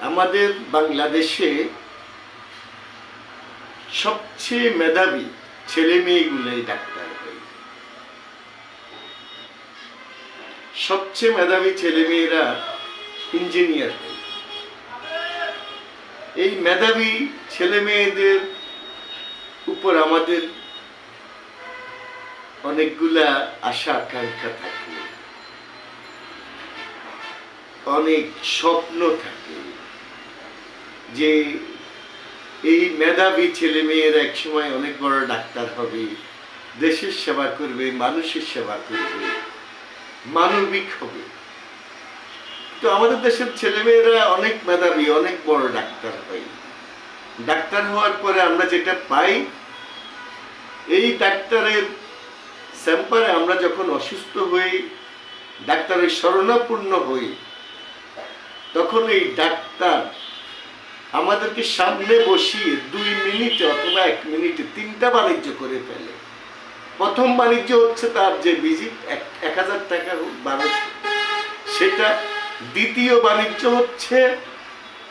আমাদের বাংলাদেশে সবচেয়ে মেধাবী ছেলে মেয়েগুলোই ডাক্তার হয়। সবচেয়ে মেধাবী ছেলে মেয়েরা ইঞ্জিনিয়ার হয়। এই মেধাবী ছেলে মেয়েদের উপর আমাদের অনেকগুলা আশা আকাঙ্ক্ষা থাকে, অনেক স্বপ্ন থাকে যে এই মেধাবী ছেলে মেয়েরা একসময় অনেক বড় ডাক্তার হবে, দেশের সেবা করবে, মানুষের সেবা করবে, মানবিক হবে। তো আমাদের দেশের ছেলে মেয়েরা অনেক মেধাবী, অনেক বড় ডাক্তার হয়। ডাক্তার হওয়ার পরে আমরা যেটা পাই, এই ডাক্তারের স্যাম্পারে আমরা যখন অসুস্থ হই, ডাক্তারের শরণাপন্ন হই, তখন এই ডাক্তার আমাদেরকে সামনে বসিয়ে 2 মিনিটে অথবা 1 মিনিটে 3টা বাণিজ্য করে ফেলে। প্রথম বাণিজ্য হচ্ছে তার যে ভিজিট 1000 টাকা হোক 1200, সেটা। দ্বিতীয় বাণিজ্য হচ্ছে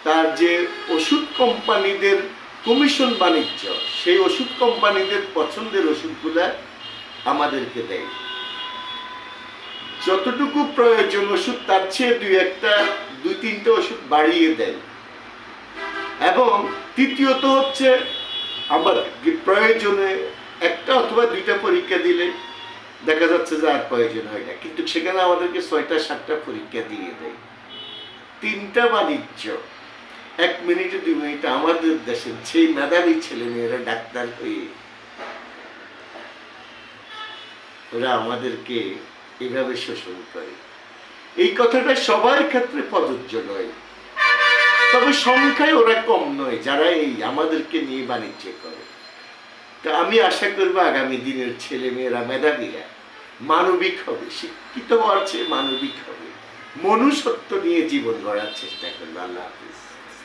তার যে ওষুধ কোম্পানিদের কমিশন বাণিজ্য, সেই ওষুধ কোম্পানিদের পছন্দের ওষুধগুলা আমাদেরকে দেয়। যতটুকু প্রয়োজন ওষুধ তার চেয়ে 2-3টা ওষুধ বাড়িয়ে দেয়। এবং তৃতীয়ত হচ্ছে আবার প্রয়োজনে 1টা অথবা 2টা পরীক্ষা দিলে দেখা যাচ্ছে যে আর প্রয়োজন হয় না, কিন্তু সেখানে আমাদেরকে 6টা-7টা পরীক্ষা দিয়ে দেয়। 3টা বাণিজ্য 1 মিনিটে 2 মিনিটে আমাদের দেশের সেই মেধাবী ছেলে মেয়েরা ডাক্তার হয়ে ওরা আমাদেরকে এভাবে শোষণ করে। এই কথাটা সবার ক্ষেত্রে প্রযোজ্য নয়, তবে সংখ্যায় ওরা কম নয় যারা এই আমাদেরকে নিয়ে বাণিজ্য করে। তা আমি আশা করবো আগামী দিনের ছেলে মেয়েরা, মেধাবীরা মানবিক হবে, শিক্ষিত হওয়ার চেয়ে মানবিক হবে, মনুষ্যত্ব নিয়ে জীবন গড়ার চেষ্টা করবে। আল্লাহ হাফিজ।